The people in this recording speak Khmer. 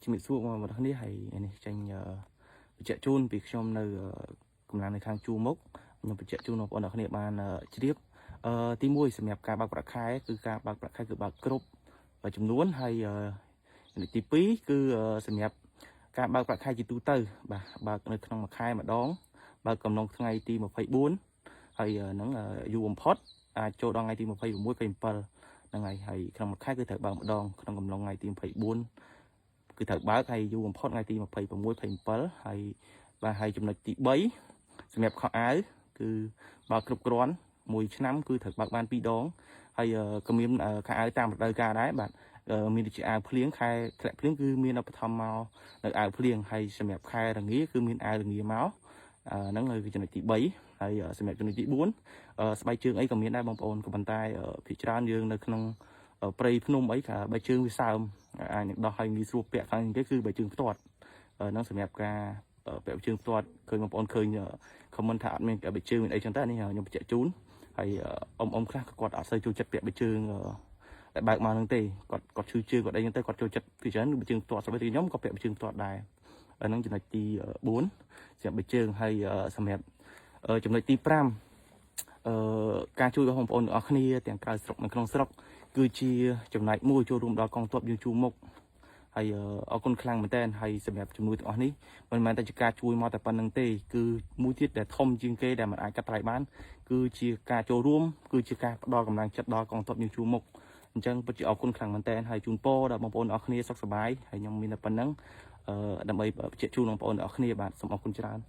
ជំរាបសួរបងប្អូននេះហើយនេះចេញបញ្ជាក់ជូនពីខ្ញុំនៅកម្លាំងនៅខាងជួរមុខខ្ញុំបញ្ជាក់ជូនបងប្អូនអ្នកបានជ្រាបទី1សម្រាប់ការបើកប្រាក់ខែគឺការបើកប្រាក់ខែគឺបើកគ្រប់ចំនួនហើយទី2គឺសម្រាប់ការបើកប្រាក់ខែជាទូទៅបាទបើកនៅក្នុងមួយខែម្ដងបើកកំណងថ្ងៃទី24ហើយហ្នឹងយូរបំផុតអាចចូលដល់ថ្ងៃទី26 27ហ្នឹងហើយក្នុងមួយខែគឺត្រូវបើកម្ដងក្នុងកំណងថ្ងៃទី24គឺត្រូវបើកហើយយូរបំផុតថ្ងៃទី26 27ហើយបាទហើយចំណុចទី3សម្រាប់ខោអាវគឺបើកគ្រប់គ្រាន់មួយឆ្នាំគឺត្រូវបើកបាន2ដងហើយក៏មានខោអាវតាមរដូវកាលដែរបាទមានដូចជាអាវភ្លៀងខែធ្លាក់ភ្លៀងគឺមានឧបត្ថម្ភមកនៅអាវភ្លៀងហើយសម្រាប់ខែរងាគឺមានអាវរងាមកហ្នឹងគឺចំណុចទី3ហើយសម្រាប់ចំណុចទី4ស្បែកជើងអីក៏មានដែរបងប្អូនក៏ប៉ុន្តែភាគច្រើនយើងនៅក្នុងព្រៃភ្នំអីក៏បែកជើងវាសើមអាចនឹងដោះឲ្យងាយស្រួលពាក់ខាងនេះគឺបែកជើងផ្ទាត់ហ្នឹងសម្រាប់ការពាក់ជើងផ្ទាត់ឃើញបងប្អូនឃើញខមមិនថាអត់មានបែកជើងមានអីចឹងតែនេះខ្ញុំបញ្ជាក់ជូនហើយអ៊ំខ្លះគាត់អត់សូវចូលចិត្តពាក់បែកជើងតែបើកមកនឹងទេគាត់ឈឺជើងគាត់អីចឹងទៅគាត់ចូលចិត្តពីច្រើនបែកជើងផ្ទាត់សម្រាប់ខ្ញុំក៏ពាក់បែកជើងផ្ទាត់ដែរហ្នឹងចំណុចទី4សម្រាប់បែកជើងហើយសម្រាប់ចំណុចទី5ការជួយរបស់បងប្អូនទាំងអស់គ្នាទាំងក្រៅស្រុកនិងក្នុងស្រុកគឺជាចំណែកមួយចូលរួមដល់កងទ័ពយើងជួរមុខហើយអរគុណខ្លាំងមែនតើហើយសម្រាប់ជំនួយទាំងអស់នេះមិនមែនតែជាការជួយមកតែប៉ុណ្្នឹងទេគឺមួយទៀតដែលធំជាងគេដែលមិនអាចកាត់ថ្លៃបានគឺជាការចូលរួមគឺជាការផ្ដល់កម្លាំងចិត្តដល់កងទ័ពយើងជួរមុខអញ្ចឹងពិតជាអរគុណខ្លាំងមែនតើហើយជូនពរដល់បងប្អូនទាំងអស់គ្នាសុខសប្បាយហើយខ្ញុំមានតែប៉ុណ្្នឹងដើម្បីបញ្ជាក់ជូនបងប្អូនទាំងអស់គ្នាបាទសូមអរគុណច្រើន